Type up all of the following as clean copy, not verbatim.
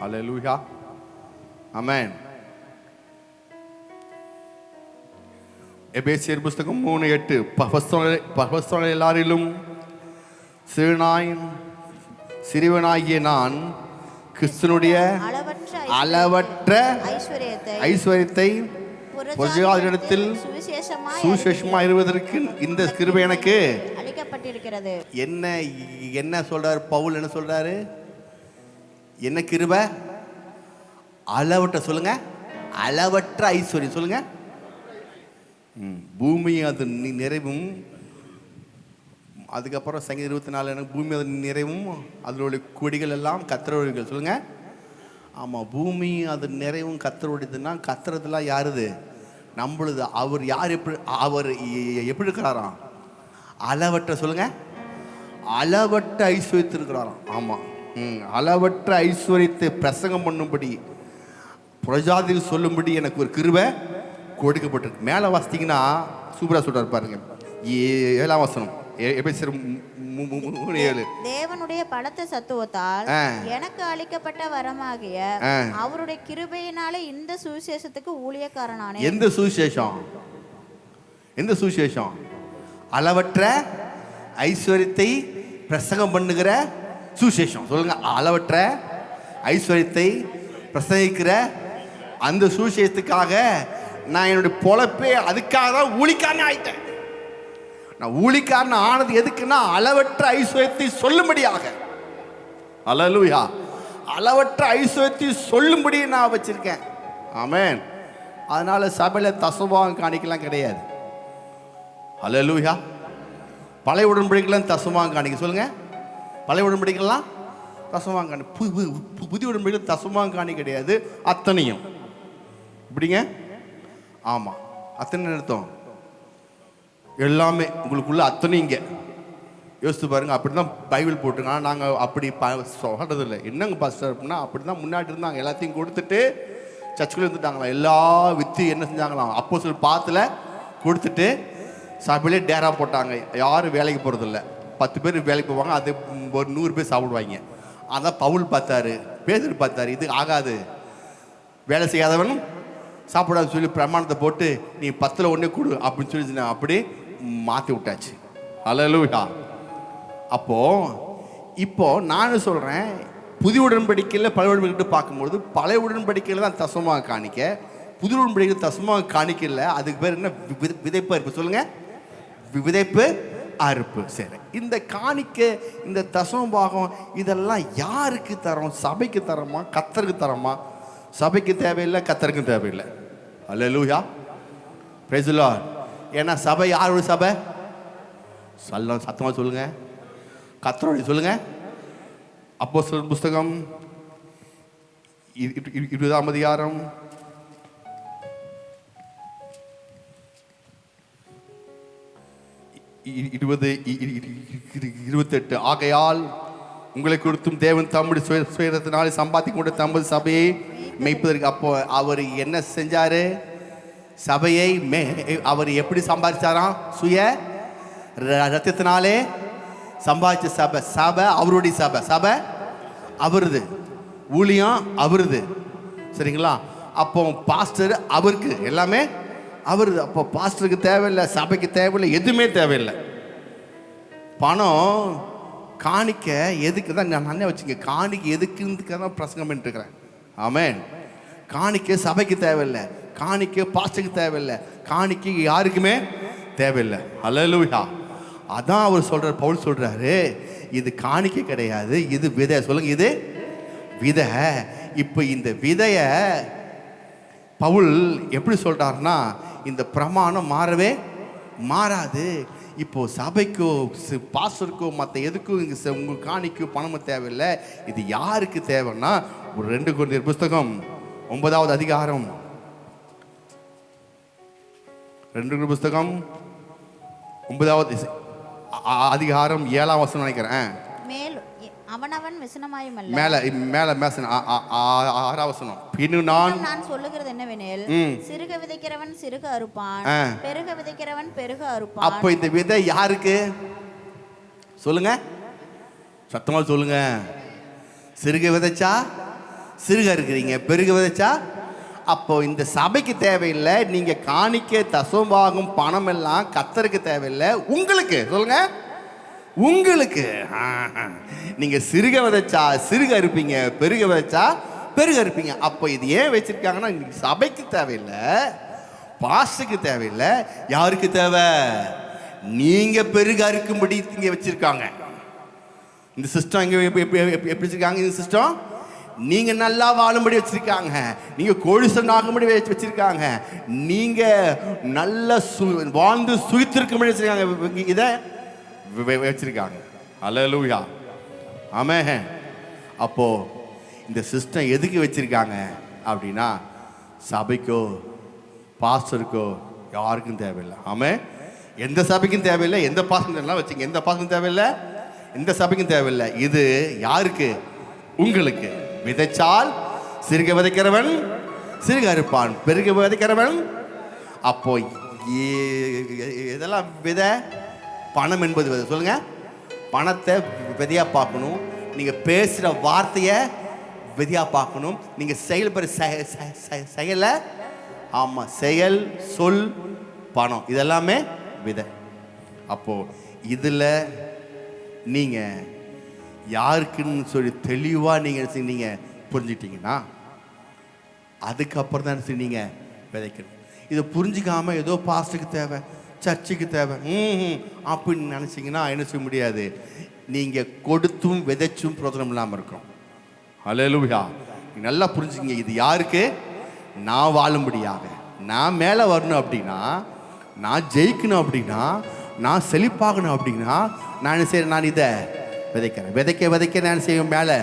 ஹல்லேலூயா, ஆமென். எபேசியர் புஸ்தகம் 3:8 பகவஸ்தலர் எல்லாரிலும் சிறுவனாகிய நான் கிறிஸ்துனுடைய அளவற்ற ஐஸ்வர்யத்தை புரஜாதிகளிடத்தில் சுவிசேஷமாய் இருவதற்கு இந்த கிருபை எனக்கு அளிக்கப்பட்டிருக்கிறது. என்ன சொல்றாரு பவுல்? என்ன சொல்றாரு? என்ன கிருபை? அளவற்ற, சொல்லுங்க, அளவற்ற ஐஸ்வர்யம், சொல்லுங்க. பூமி அது நிறைவும், அதுக்கப்புறம் சங்கீதம் 24 பூமி அது நிறைவும் அதனுடைய கொடிகள் எல்லாம் கர்த்தருடையது, சொல்லுங்க. ஆமாம், பூமி அது நிறைவும் கர்த்தருடையதுன்னா கர்த்தரதுலாம் யாருது? நம்மளுது. அவர் யார்? அவர் எப்படி இருக்கிறாராம்? அளவற்ற, சொல்லுங்க, அளவற்ற ஐஸ்வர்யத்தில் இருக்கிறாராம். ஆமாம், அளவற்ற ஐஸ்வர்யத்தை பிரசங்கம் பண்ணும்படி புரஜாதியில் சொல்லும்படி எனக்கு ஒரு கிருபை கொடுக்கப்பட்டிருக்கு. மேலே வாசித்தீங்கன்னா சூப்பராக சொல்றாரு பாருங்க. 7ஆம் வசனம், எபேசியர் 3:7. தேவனுடைய பலத்த சத்துவத்தால் எனக்கு அளிக்கப்பட்ட வரமாகிய அவருடைய கிருபையினாலே இந்த சுவிசேஷத்துக்கு ஊழியக்காரனானே. எந்த சுவிசேஷம்? எந்த சுவிசேஷம்? அளவற்ற ஐஸ்வர்யத்தை பிரசங்கம் பண்ணுகிற சுவிசேஷம், சொல்லுங்க. அளவற்ற ஐஸ்வர்யத்தை பிரசங்கிக்கிற அந்த சுவிசேஷத்துக்காக நான் என்னுடைய பொழப்பே அதுக்காக தான் ஊழிக்காரன் ஆயிட்டேன். நான் ஊழிக்காரன் ஆனது எதுக்குன்னா அளவற்ற ஐஸ்வர்யத்தை சொல்லும்படியாக. அல்லேலூயா, அளவற்ற ஐஸ்வர்யத்தை சொல்லும்படி நான் வச்சிருக்கேன். ஆமென். அதனால சபையில தசமபாகம் காணிக்கலாம் கிடையாது. அல்லேலூயா. பழைய உடன்படிக்கைலாம் தசமபாகம் காணிக்க, சொல்லுங்க. பழைய உடன்படிக்கைலாம் தசமபாகம் காணி, புதிய உடன்படிக்கையில் தசமபாகம் காணி கிடையாது. அத்தனையும் இப்படிங்க. ஆமாம், அத்தனை அர்த்தம் எல்லாமே உங்களுக்குள்ள அத்தனை. இங்கே யோசித்து பாருங்க. அப்படி தான் பைபிள் போட்டுருங்க. ஆனால் நாங்கள் அப்படி சொல்கிறதில்லை. என்னங்க பாஸ்டர் அப்படின்னா, அப்படி தான் முன்னாடி இருந்தாங்க. எல்லாத்தையும் கொடுத்துட்டு சர்ச்சுக்குள்ளே இருந்துட்டாங்களாம். எல்லா வித்து என்ன செஞ்சாங்களாம், அப்போ சொல்லி பாத்தில் கொடுத்துட்டு சபையிலே டேரா போட்டாங்க. யாரும் வேலைக்கு போகிறதில்ல. 10 பேர் வேலைக்கு போவாங்க, அது ஒரு 100 பேர் சாப்பிடுவாங்க. அதான் பவுல் பார்த்தாரு, பேதுரு பார்த்தாரு, இது ஆகாது, வேலை செய்யாதவன் சாப்பிடாது சொல்லி பிரமாணத்தை போட்டு நீ 10ல் 1 கொடு அப்படின்னு சொல்லி அப்படி மாற்றி விட்டாச்சு. அல்லேலூயா. இப்போ நான் சொல்கிறேன், புதிய உடன்படிக்கையில் பழைய உடன்படிக்கை பார்க்கும்பொழுது பழைய உடன்படிக்கையில் தான் தசமாக காணிக்க, புதிய உடன்படிக்கையில் தசமாக காணிக்கல. அதுக்கு பேர் என்ன? விதைப்பு அறுப்பு, சொல்லுங்க. விதைப்பு அறுப்பு. சரி, இந்த காணிக்க, இந்த தசமபாகம் இதெல்லாம் யாருக்கு தரோம்? சபைக்கு தரோமா, கர்த்தருக்கு தரோமா? சபைக்கு தேவையில்லை, கர்த்தருக்கும் தேவையில்லை. அல்லேலூயா, பிரைஸ் தி லார்ட். ஏன்னா சபை யாரோட சபை? சத்தமா சொல்லுங்க, கர்த்தரோட, சொல்லுங்க. அப்போஸ்தலர் புஸ்தகம் 20ஆம் அதிகாரம் 20-28. ஆகையால் உங்களை கொடுத்தும் தேவன் தம்முடைய சுயத்தினாலே சம்பாதிக்க கொண்ட தமது சபையை மேய்ப்பதற்கு. அப்போ அவர் என்ன செஞ்சாரு? சபையை அவர் எப்படி சம்பாதிச்சாராம்? சுய ரத்தத்தினாலே சம்பாதிச்ச சபை. சபை அவருடைய சபை. சபை அவருது, ஊழியம் அவருது, சரிங்களா? அப்போ பாஸ்டர் அவருக்கு, எல்லாமே அவருது. அப்போ பாஸ்டருக்கு தேவையில்லை, சபைக்கு தேவையில்லை, எதுவுமே தேவையில்லை. பணம் காணிக்க எதுக்கு தான் நான் வச்சுங்க, காணிக்க எதுக்குன்னு தான் பிரசங்கம் பண்ணிட்டு இருக்கிறேன். ஆமென். காணிக்க சபைக்கு தேவையில்லை, காணிக்க பாஸ்டருக்கு தேவையில்லை, காணிக்க யாருக்குமே தேவையில்லை. அல்லேலூயா. அதான் அவர் சொல்றார், பவுல் சொல்றாரு, இது காணிக்க கிடையாது, இது விதை. சொல்லுங்க, இது விதை. இப்போ இந்த விதைய பவுல் எப்படி சொல்றாருன்னா, இந்த பிரமாணம் மாறவே மாறாது. இப்போ சபைக்கோ பாஸ்டருக்கோ மற்ற எதுக்கும் உங்க காணிக்கோ பணமும் தேவையில்லை. இது யாருக்கு தேவைன்னா, ஒரு 2 கொரிந்தியர் புஸ்தகம் 9ஆவது அதிகாரம், 2 கொரிந்தியர் புஸ்தகம் 9ஆவது அதிகாரம் 7ஆம் வசனம் நினைக்கிறேன். அவனவன் விசனமாயுமல்ல. மேல 6ஆம் வசனம். இன்னும் நான் சொல்லுகிறது என்னவெனில், சிறுக விதைக்கிறவன் சிறுக அறுப்பான், பெருக விதைக்கிறவன் பெருக அறுப்பான். அப்ப இந்த விதை யாருக்கு? சொல்லுங்க, சத்தமா சொல்லுங்க. சிறுக விதைச்சா சிறுக இருக்கிறீங்க. பெருக விதைச்சா அப்போ இந்த சபைக்கு தேவையில்லை. நீங்க காணிக்க தசோபாகம் பணம் எல்லாம் கர்த்தருக்கு தேவையில்லை, உங்களுக்கு. சொல்லுங்க, உங்களுக்கு. நீங்க சிறுக விதைச்சா சிறுக இருப்பீங்க, பெருக விதைச்சா பெருக இருப்பீங்க. அப்போ இது ஏன் வச்சிருக்காங்கன்னா, சபைக்கு தேவையில்லை, பாஸ்டருக்கு தேவையில்லை. யாருக்கு தேவை? நீங்க பெருக இருக்கும்படி இங்க வச்சிருக்காங்க. இந்த சிஸ்டம் இங்க எப்படி வச்சிருக்காங்க? இந்த சிஸ்டம் நீங்க நல்லா வாழும்படி வச்சிருக்காங்க. நீங்க கோடிசன் ஆகும்படி வச்சிருக்காங்க. நீங்க நல்ல வாழ்ந்து சுயித்திருக்கும்படி வச்சிருக்காங்க. இதை வச்சிருக்காங்க. அல்லேலூயா, ஆமென். அப்போ இந்த சிஸ்டம் எதுக்கு வச்சிருக்காங்க அப்படின்னா, சபைக்கோ பாஸ்டருக்கோ யாருக்கும் தேவையில்லை. ஆமென். எந்த சபைக்கும் தேவையில்லை, எந்த பாஸ்டர் வச்சுங்க, எந்த பாஸ்டரும் தேவையில்லை, எந்த சபைக்கும் தேவையில்லை. இது யாருக்கு? உங்களுக்கு. விதைச்சால் சிறுக விதைக்கிறவன் சிறுக அறுப்பான், பெருக விதைக்கிறவன். அப்போ இதெல்லாம் விதை. பணம் என்பது விதை. சொல்லுங்க, பணத்தை விதையா பார்க்கணும். நீங்க பேசுற வார்த்தையை விதையா பார்க்கணும். நீங்க செயல்படுற செயலை, ஆமா, செயல், சொல், பணம், இதெல்லாமே விதை. அப்போ இதுல நீங்க யாருக்குன்னு சொல்லி தெளிவா நீங்க புரிஞ்சுக்கிட்டீங்கன்னா, அதுக்கப்புறம் தான் நீங்க விதைக்கணும். இதை புரிஞ்சுக்காம ஏதோ பாஸ்டுக்கு தேவை, சர்ச்சுக்கு தேவை அப்படின்னு நினைச்சீங்கன்னா என்ன செய்ய முடியாது. நீங்க கொடுத்தும் விதைச்சும் பிரோஜனம் இல்லாமல் இருக்கும். அல்லேலூயா. நல்லா புரிஞ்சுங்க, இது யாருக்கு? நான் வாழும்படியாக, நான் மேலே வரணும் அப்படின்னா, நான் ஜெயிக்கணும் அப்படின்னா, நான் செழிப்பாகணும் அப்படின்னா, நான் என்ன செய்யறேன்? நான் இதை விதைக்கிறேன். விதைக்க விதைக்க நான் செய்வேன், மேலே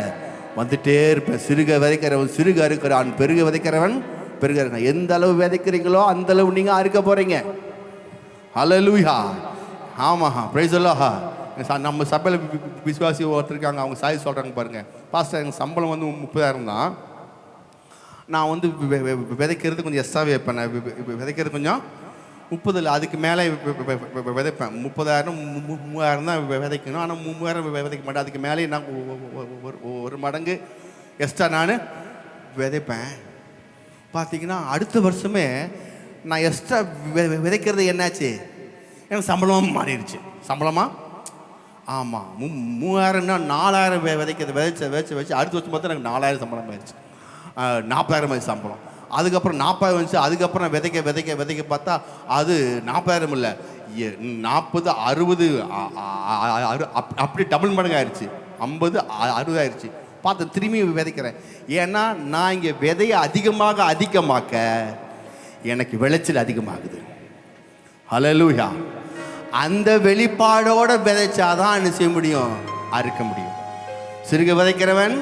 வந்துட்டே இருப்பேன். சிறுக விதைக்கிறவன் சிறுக அறுக்கிறான், பெருக விதைக்கிறவன் பெருக இருக்கான். எந்த அளவு விதைக்கிறீங்களோ அந்த அளவு நீங்கள் அறுக்க போகிறீங்க. அல்லேலூயா, ஆமாம், பிரைஸ் அல்லாஹ். நம்ம சபையில் விசுவாசி ஒருத்தர் இருக்காங்க, அவங்க சாய் சொல்கிறாங்க பாருங்க, பாஸ்டர் எங்கள் சம்பளம் வந்து 30,000 தான். நான் வந்து விதைக்கிறது கொஞ்சம் எக்ஸ்ட்ராவே வைப்பேன். விதைக்கிறது கொஞ்சம் 30 இல்லை, அதுக்கு மேலே விதைப்பேன். 30,000 3,000 தான் விதைக்கணும். ஆனால் 3,000 விதைக்க மாட்டேன். அதுக்கு மேலே நான் ஒரு மடங்கு எக்ஸ்ட்ரா நான் விதைப்பேன். பார்த்தீங்கன்னா அடுத்த வருஷமே நான் எக்ஸ்ட்ரா விதைக்கிறது என்னாச்சு? எனக்கு சம்பளமாக மாறிடுச்சு. சம்பளமா? ஆமாம், 3,000ன்னா 4,000 விதைக்கிறது விதைச்சு அடுத்த வருஷம் பார்த்தா எனக்கு 4,000 சம்பளம் ஆயிடுச்சு. 40,000 சம்பளம். அதுக்கப்புறம் 40,000 வந்துச்சு. அதுக்கப்புறம் விதைக்க பார்த்தா அது 40,000 இல்லை, 40, 60 அப்படி டபுள் மடங்கு ஆயிடுச்சு. 50, 60 ஆயிடுச்சு. பார்த்து திரும்பி விதைக்கிறேன். ஏன்னா நான் இங்கே விதையை அதிகமாக்க எனக்கு விளைச்சல் அதிகமாகுது. ஹல்லேலூயா. அந்த வெளிப்பாடோட விதைச்சாதான் என்ன செய்ய முடியும்? அறுக்க முடியும். சிறுக விதைக்கிறவன்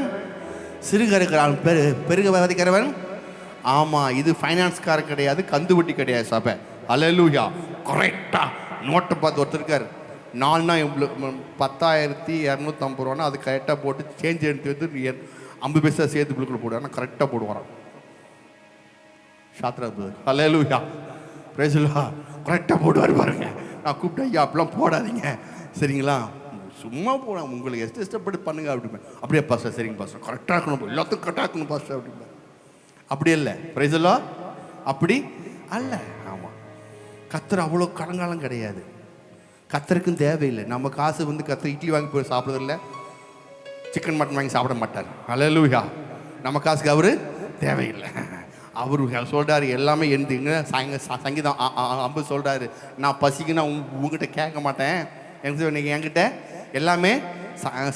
சிறுக அறுக்கிறான், பெருக விதைக்கிறவன். ஆமாம், இது ஃபைனான்ஸ்கார கிடையாது, கந்து வட்டி கிடையாது சபை. ஹல்லேலூயா. கரெக்டாக நோட்டை பார்த்து ஒருத்தர் இருக்கார், 4 நாள் 10,250 ரூபான்னா அது கரெக்டாக போட்டு சேஞ்ச் எடுத்து வந்து 50 பைசா சேர்த்து பிள்ளைக்குள்ள போடுவார். ஆனால் கரெக்டாக போடுவாரான். சாத்ரா ஹல்லேலூயா, பிரைஸ் அல்லாஹ். கரெக்டாக போடுவார் பாருங்க. நான் கூப்பிட்டேன், ஐயா அப்படிலாம் போடாதீங்க சரிங்களா, சும்மா போட, உங்களுக்கு இஷ்டப்பட்டு பண்ணுங்க அப்படிப்பேன். அப்படியே பாஸ்டர், சரிங்க பாஸ்டர், கரெக்டாக இருக்கணும், எல்லாத்துக்கும் கரெக்டாக இருக்கணும் பாஸ்டர் அப்படிப்பேன். அப்படி இல்லை, பிரைஸ் அல்லாஹ், அப்படி அல்ல. ஆமாம், கர்த்தர் அவ்வளோ கடங்காலம் கிடையாது. கர்த்தருக்கும் தேவையில்லை. நம்ம காசு வந்து கர்த்தர் இட்லி வாங்கி போய் சாப்பிட்றதில்ல, சிக்கன் மட்டன் வாங்கி சாப்பிட மாட்டார். ஹல்லேலூயா. நம்ம காசுக்கு அவர் தேவையில்லை. அவர் சொல்கிறாரு எல்லாமே எந்துங்க. சங்கீதம் 50 சொல்கிறாரு, நான் பசிக்குன்னா உங்ககிட்ட கேட்க மாட்டேன், என்கிட்ட எல்லாமே.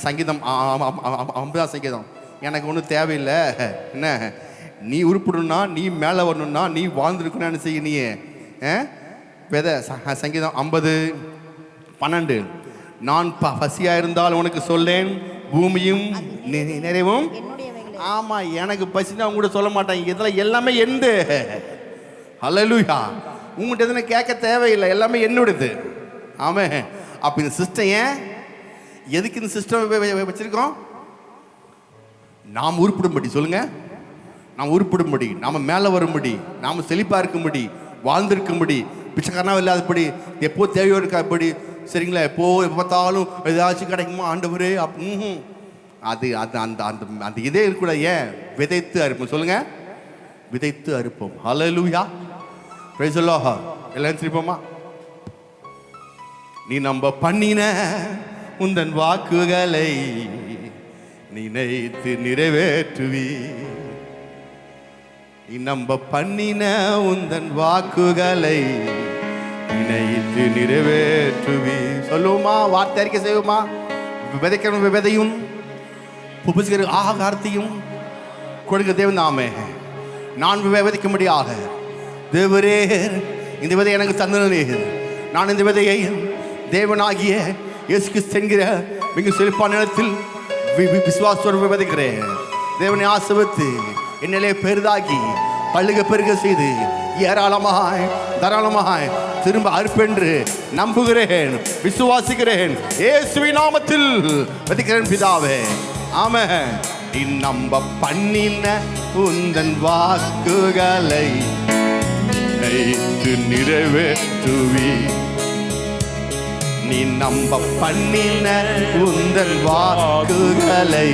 சங்கீதம் 50 சங்கீதம். எனக்கு ஒன்றும் தேவையில்லை. என்ன, நீ உருப்பிடணும்னா, நீ மேலே வரணும்னா, நீ வாழ்ந்துருக்கணும்னு என்ன செய்ய நீ விதை. சங்கீதம் 50:12. நான் பசியாக இருந்தால் உனக்கு சொல்லேன், பூமியும் நிறைவும். ஆமாம், எனக்கு பசினா உங்கள்கிட்ட சொல்ல மாட்டாங்க. இதெல்லாம் எல்லாமே எந்த. ஹல்லேலூயா. உங்கள்கிட்ட எதுனா கேட்க தேவையில்லை, எல்லாமே என்னுடையது. ஆமாம். அப்போ இந்த சிஸ்டம் ஏன், எதுக்கு இந்த சிஸ்டம் வச்சிருக்கோம்? நாம் உருப்பிடும்படி. சொல்லுங்க, நாம் உருப்பிடும்படி, நாம் மேலே வரும்படி, நாம் செழிப்பாக இருக்கும்படி, வாழ்ந்திருக்கும்படி, பிச்சைக்காரனாக இல்லாதபடி, எப்போ தேவையோ இருக்காப்படி. சரிங்களா, எப்போ பார்த்தாலும் ஏதாச்சும் கிடைக்குமா ஆண்டவரே அது அது அந்த அந்த அந்த இதே கூட ஏன் விதைத்து அறுப்போம் சொல்லுங்க, விதைத்து அறுப்போம். ஹல்லேலூயா, பிரைஸ் தி லார்ட். எல்லாம் சிரிப்போமா? நீ நம்ப பண்ணின உந்தன் வாக்குகளை நினைத்து நிறைவேற்றுவி. நீ நம்ப பண்ணின உந்தன் வாக்குகளை நினைத்து நிறைவேற்றுவி. சொல்லுவோமா? வார்த்தை அறிக்கை செய்வோமா? விதைக்கிற விதையும் புபுசிக்கிற ஆகாரத்தையும் கொடுக்க தேவன் நாமே. நான் விதைக்கும்படியாக தேவரே இந்த விதை எனக்கு தந்தனீர். நான் இந்த விதையை தேவனாகிய இயேசு கிறிஸ்து என்கிற மிக செழிப்பான நிலத்தில் விசுவாசத்தோடு விதைக்கிறேன். தேவனை ஆசீர்வதித்து என்னிலே பெரிதாகி பல்லுக பெருக செய்து ஏராளமாய் தாராளமாய் திரும்ப அறுப்பென்று நம்புகிறேன், விசுவாசிக்கிறேன். இயேசுவின் நாமத்தில் விதைக்கிறேன் பிதாவே, ஆமென். நீ நம்ப பண்ணின உந்தன் வாக்குகளை நிறைவேற்றுவி. நீ நம்ப பண்ணின உந்தன் வாக்குகளை